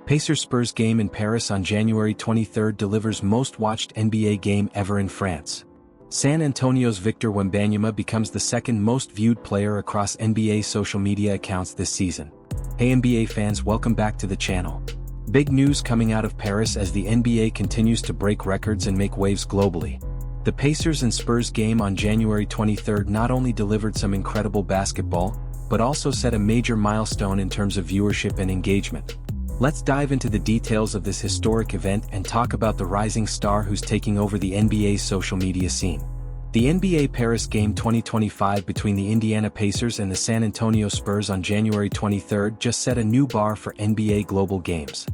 Pacers-Spurs game in Paris on January 23 delivers most watched NBA game ever in France. San Antonio's Victor Wembanyama becomes the second most viewed player across NBA social media accounts this season. Hey NBA fans, welcome back to the channel. Big news coming out of Paris as the NBA continues to break records and make waves globally. The Pacers and Spurs game on January 23 not only delivered some incredible basketball, but also set a major milestone in terms of viewership and engagement. Let's dive into the details of this historic event and talk about the rising star who's taking over the NBA's social media scene. The NBA Paris game 2025 between the Indiana Pacers and the San Antonio Spurs on January 23 just set a new bar for NBA global games.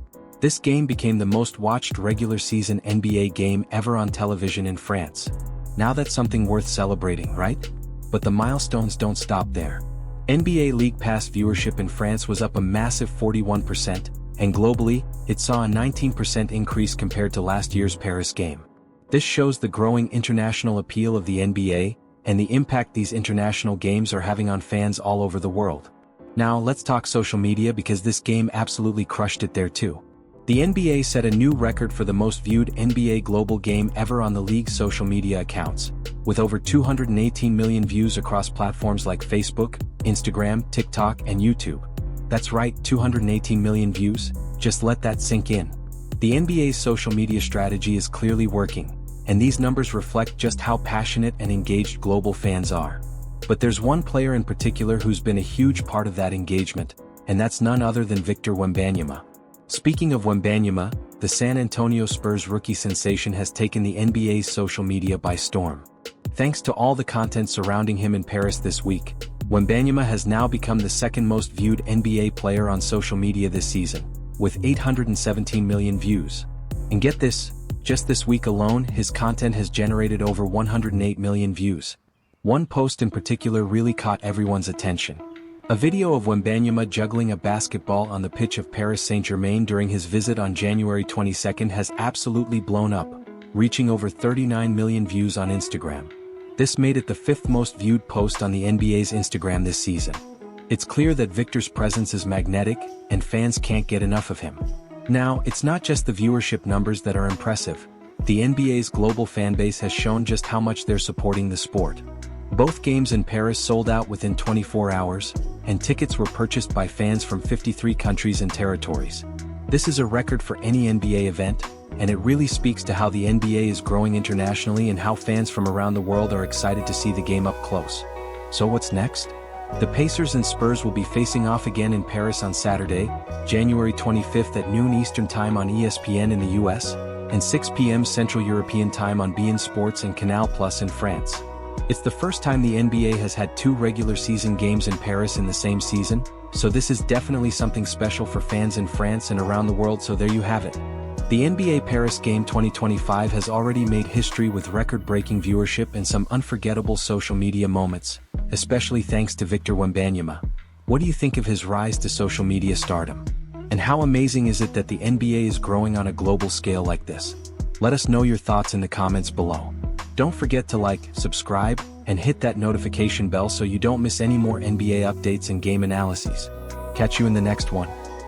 This game became the most watched regular season NBA game ever on television in France. Now that's something worth celebrating, right? But the milestones don't stop there. NBA League Pass viewership in France was up a massive 41%, and globally, it saw a 19% increase compared to last year's Paris game. This shows the growing international appeal of the NBA, and the impact these international games are having on fans all over the world. Now let's talk social media because this game absolutely crushed it there too. The NBA set a new record for the most viewed NBA global game ever on the league's social media accounts, with over 218 million views across platforms like Facebook, Instagram, TikTok, and YouTube. That's right, 218 million views, just let that sink in. The NBA's social media strategy is clearly working, and these numbers reflect just how passionate and engaged global fans are. But there's one player in particular who's been a huge part of that engagement, and that's none other than Victor Wembanyama. Speaking of Wembanyama, the San Antonio Spurs rookie sensation has taken the NBA's social media by storm. Thanks to all the content surrounding him in Paris this week, Wembanyama has now become the second most viewed NBA player on social media this season, with 817 million views. And get this, just this week alone, his content has generated over 108 million views. One post in particular really caught everyone's attention. A video of Wembanyama juggling a basketball on the pitch of Paris Saint-Germain during his visit on January 22 has absolutely blown up, reaching over 39 million views on Instagram. This made it the fifth most viewed post on the NBA's Instagram this season. It's clear that Victor's presence is magnetic, and fans can't get enough of him. Now, it's not just the viewership numbers that are impressive. The NBA's global fanbase has shown just how much they're supporting the sport. Both games in Paris sold out within 24 hours, and tickets were purchased by fans from 53 countries and territories. This is a record for any NBA event, and it really speaks to how the NBA is growing internationally and how fans from around the world are excited to see the game up close. So what's next? The Pacers and Spurs will be facing off again in Paris on Saturday, January 25 at noon Eastern Time on ESPN in the US, and 6 p.m. Central European Time on beIN Sports and Canal Plus in France. It's the first time the NBA has had two regular season games in Paris in the same season, so this is definitely something special for fans in France and around the world, so there you have it. The NBA Paris Game 2025 has already made history with record-breaking viewership and some unforgettable social media moments, especially thanks to Victor Wembanyama. What do you think of his rise to social media stardom? And how amazing is it that the NBA is growing on a global scale like this? Let us know your thoughts in the comments below. Don't forget to like, subscribe, and hit that notification bell so you don't miss any more NBA updates and game analyses. Catch you in the next one.